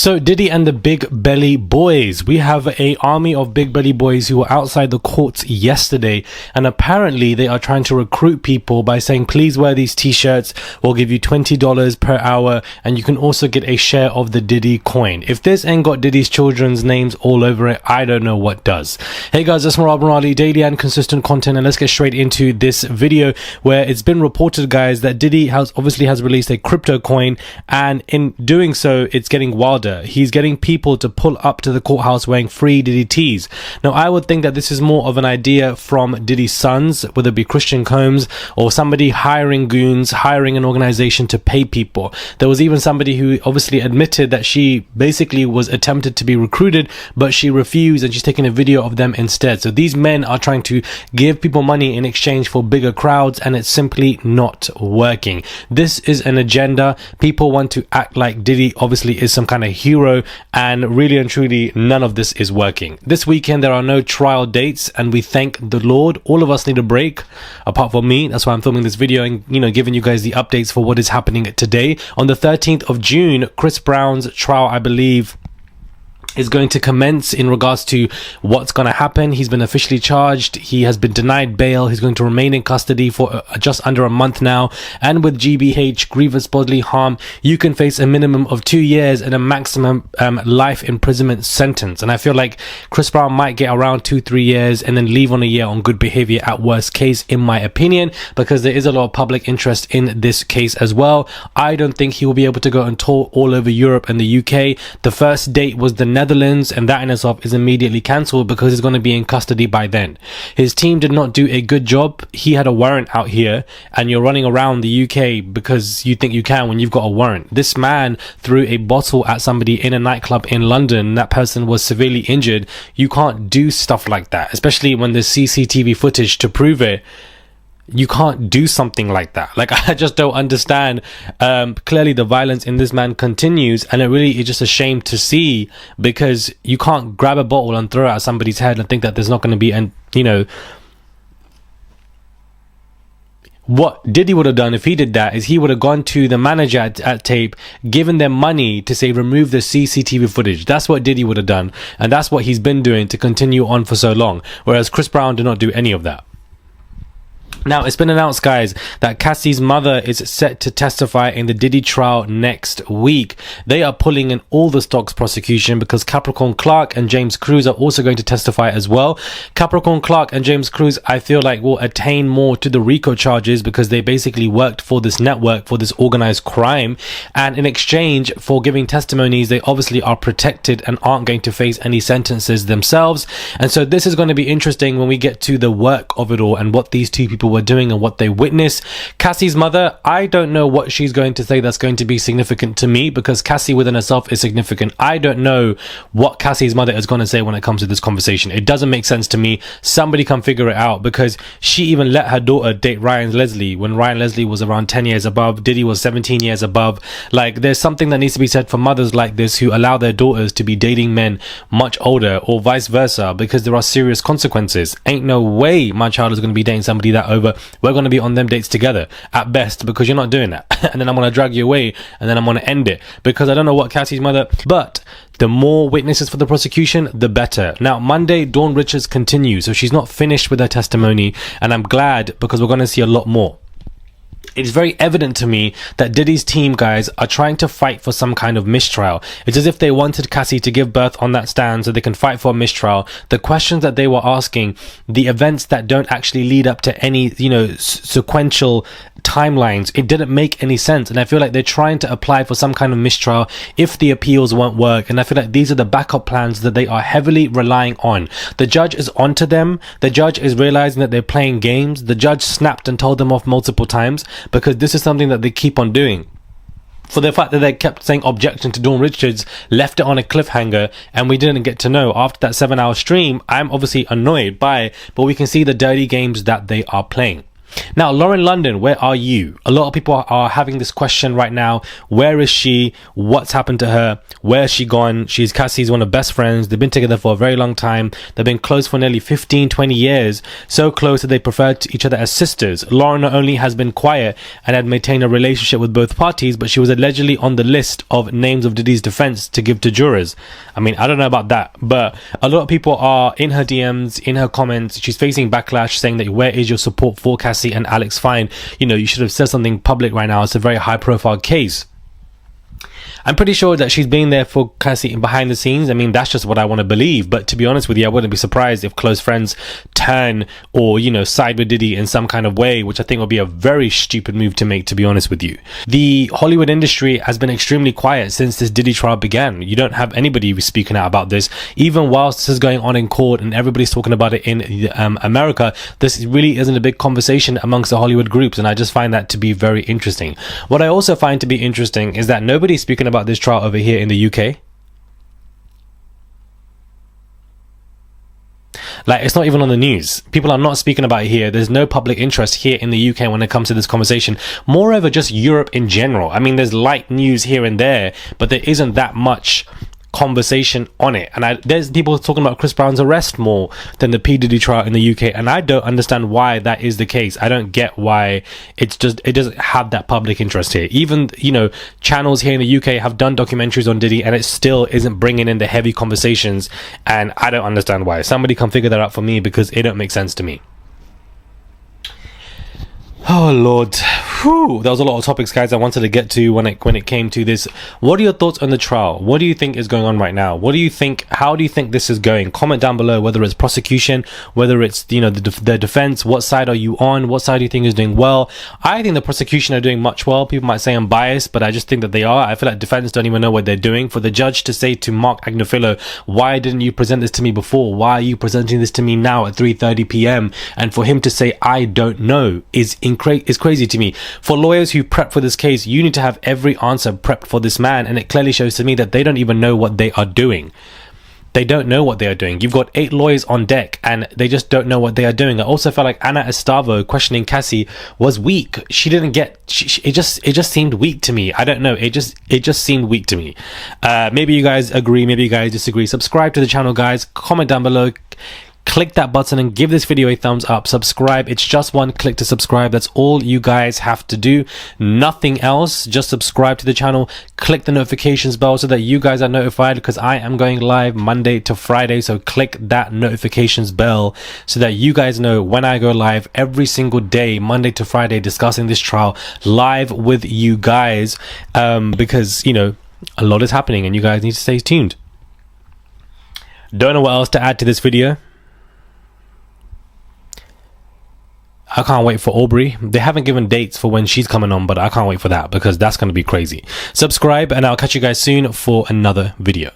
So Diddy and the Big Belly Boys. We have an army of Big Belly Boys who were outside the courts yesterday, and apparently they are trying to recruit people by saying, please wear these t-shirts, we'll give you $20 per hour, and you can also get a share of the Diddy coin. If this ain't got Diddy's children's names all over it, I don't know what does. Hey guys, it's Mistrial Morali, daily and consistent content, and let's get straight into this video where it's been reported, guys, that Diddy has released a crypto coin, and in doing so, it's getting wilder. He's getting people to pull up to the courthouse wearing free Diddy tees. Now, I would think that this is more of an idea from Diddy's sons, whether it be Christian Combs or somebody hiring goons, hiring an organization to pay people. There was even somebody who obviously admitted that she basically was attempted to be recruited, but she refused and she's taking a video of them instead. So these men are trying to give people money in exchange for bigger crowds, and it's simply not working. This is an agenda. People want to act like Diddy obviously is some kind of hero, and really and truly none of this is working. This weekend there are no trial dates, and we thank the Lord. All of us need a break, apart from me. That's why I'm filming this video and giving you guys the updates for what is happening today. On the 13th of June, Chris Brown's trial, I believe, is going to commence in regards to what's going to happen. He's been officially charged. He has been denied bail. He's going to remain in custody for just under a month now. And with GBH, grievous bodily harm, you can face a minimum of 2 years and a maximum life imprisonment sentence. And I feel like Chris Brown might get around 2-3 years and then leave on a year on good behavior at worst case, in my opinion, because there is a lot of public interest in this case as well. I don't think he will be able to go and tour all over Europe and the UK. The first date was the Netherlands, and that in itself is immediately cancelled because he's going to be in custody by then. His team did not do a good job. He had a warrant out here, and you're running around the UK because you think you can when you've got a warrant. This man threw a bottle at somebody in a nightclub in London. That person was severely injured. You can't do stuff like that, especially when there's CCTV footage to prove it. You can't do something like that. Like, I just don't understand. Clearly the violence in this man continues, and it really is just a shame to see, because you can't grab a bottle and throw it at somebody's head and think that there's not going to be, and what Diddy would have done if he did that is he would have gone to the manager at Tape, given them money to say remove the CCTV footage. That's what Diddy would have done, and that's what he's been doing to continue on for so long, whereas Chris Brown did not do any of that. Now, it's been announced, guys, that Cassie's mother is set to testify in the Diddy trial next week. They are pulling in all the Stocks prosecution because Capricorn Clark and James Cruz are also going to testify as well. Capricorn Clark and James Cruz, I feel like, will attain more to the RICO charges because they basically worked for this network, for this organized crime. And in exchange for giving testimonies, they obviously are protected and aren't going to face any sentences themselves. And so this is going to be interesting when we get to the work of it all and what these two people were doing and what they witnessed. Cassie's mother, I don't know what she's going to say that's going to be significant to me, because Cassie within herself is significant. I don't know what Cassie's mother is going to say when it comes to this conversation. It doesn't make sense to me. Somebody can figure it out, because she even let her daughter date Ryan Leslie when Ryan Leslie was around 10 years above. Diddy was 17 years above. Like, there's something that needs to be said for mothers like this who allow their daughters to be dating men much older, or vice versa, because there are serious consequences. Ain't no way my child is going to be dating somebody that over. We're going to be on them dates together at best, because you're not doing that. And then I'm going to drag you away, and then I'm going to end it, because I don't know what Cassie's mother, but the more witnesses for the prosecution, the better. Now, Monday, Dawn Richards continues, so she's not finished with her testimony, and I'm glad, because we're going to see a lot more. It's very evident to me that Diddy's team, guys, are trying to fight for some kind of mistrial. It's as if they wanted Cassie to give birth on that stand so they can fight for a mistrial. The questions that they were asking, the events that don't actually lead up to any, sequential timelines, it didn't make any sense. And I feel like they're trying to apply for some kind of mistrial if the appeals won't work. And I feel like these are the backup plans that they are heavily relying on. The judge is onto them. The judge is realizing that they're playing games. The judge snapped and told them off multiple times, because this is something that they keep on doing. For the fact that they kept saying objection to Dawn Richards, left it on a cliffhanger, and we didn't get to know after that 7-hour stream, I'm obviously annoyed by it, but we can see the dirty games that they are playing. Now, Lauren London, where are you? A lot of people are having this question right now. Where is she? What's happened to her? Where has she gone? She's Cassie's one of her best friends. They've been together for a very long time. They've been close for nearly 15, 20 years. So close that they prefer to each other as sisters. Lauren not only has been quiet and had maintained a relationship with both parties, but she was allegedly on the list of names of Diddy's defense to give to jurors. I mean, I don't know about that, but a lot of people are in her DMs, in her comments. She's facing backlash saying that where is your support for Cassie and Alex Fine? You know, you should have said something public right now. It's a very high profile case. I'm pretty sure that she's been there for Cassie behind the scenes. I mean, that's just what I want to believe. But to be honest with you, I wouldn't be surprised if close friends turn or, you know, side with Diddy in some kind of way, which I think would be a very stupid move to make, to be honest with you. The Hollywood industry has been extremely quiet since this Diddy trial began. You don't have anybody speaking out about this. Even whilst this is going on in court and everybody's talking about it in America, this really isn't a big conversation amongst the Hollywood groups. And I just find that to be very interesting. What I also find to be interesting is that nobody's speaking about this trial over here in the UK. Like, it's not even on the news. People are not speaking about it here. There's no public interest here in the UK when it comes to this conversation. Moreover, just Europe in general. I mean, there's light news here and there, but there isn't that much conversation on it. And there's people talking about Chris Brown's arrest more than the P. Diddy trial in the UK, and I don't understand why that is the case. I don't get why it doesn't have that public interest here. Even, you know, channels here in the UK have done documentaries on Diddy and it still isn't bringing in the heavy conversations, and I don't understand why. Somebody can figure that out for me, because it don't make sense to me. Oh Lord. Whew. There was a lot of topics, guys, I wanted to get to when it came to this. What are your thoughts on the trial? What do you think is going on right now? What do you think? How do you think this is going? Comment down below whether it's prosecution, whether it's, you know, the defense. What side are you on? What side do you think is doing well? I think the prosecution are doing much well. People might say I'm biased, but I just think that they are. I feel like defense don't even know what they're doing. For the judge to say to Mark Agnifilo, why didn't you present this to me before? Why are you presenting this to me now at 3:30 p.m? And for him to say I don't know is crazy to me. For lawyers who prep for this case, you need to have every answer prepped for this man, and it clearly shows to me that they don't even know what they are doing. They don't know what they are doing. You've got 8 lawyers on deck and they just don't know what they are doing. I also felt like Anna Estavo questioning Cassie was weak. She didn't get, it just seemed weak to me. I don't know. It just seemed weak to me. Maybe you guys agree. Maybe you guys disagree. Subscribe to the channel, guys. Comment down below. Click that button and give this video a thumbs up. Subscribe. It's just one click to subscribe. That's all you guys have to do. Nothing else. Just subscribe to the channel. Click the notifications bell so that you guys are notified, because I am going live Monday to Friday. So click that notifications bell so that you guys know when I go live every single day, Monday to Friday, discussing this trial live with you guys. Because, you know, a lot is happening and you guys need to stay tuned. Don't know what else to add to this video. I can't wait for Aubrey. They haven't given dates for when she's coming on, but I can't wait for that, because that's going to be crazy. Subscribe and I'll catch you guys soon for another video.